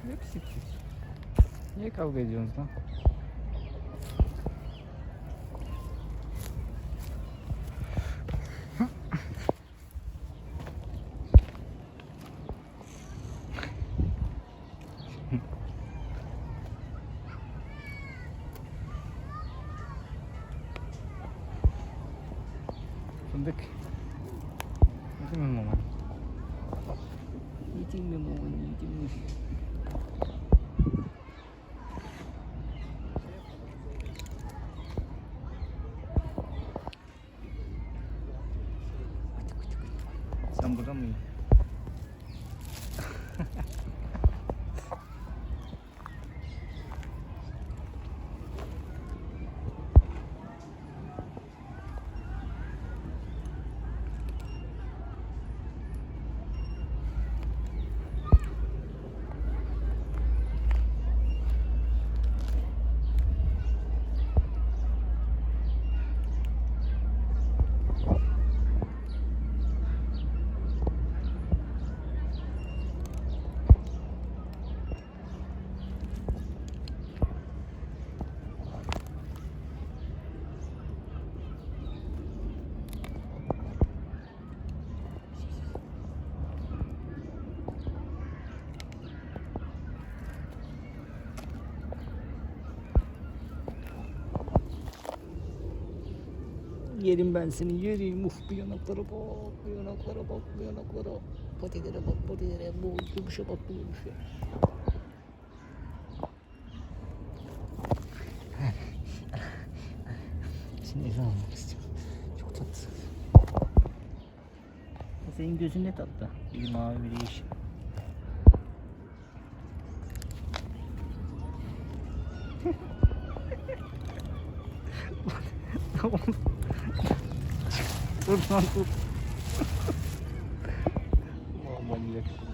Ne psikik. Niye kavga ediyorsunuz lan? Fındık. Yedin mi mama? Yedin mi mama? Yedin mi? Sen burada mıydın? Yerim ben seni, yerim. Uf, bu yanaklara bak, bu yanaklara bak, bu yanaklara. Patilere bak, patilere. Bu yumuşa bak, bu yumuşa. Seni eve almak istiyorum. Çok tatlı. Senin gözün ne tatlı. Bir mavi, bir yeşil. Tamam. Dur lan dur. Manyak.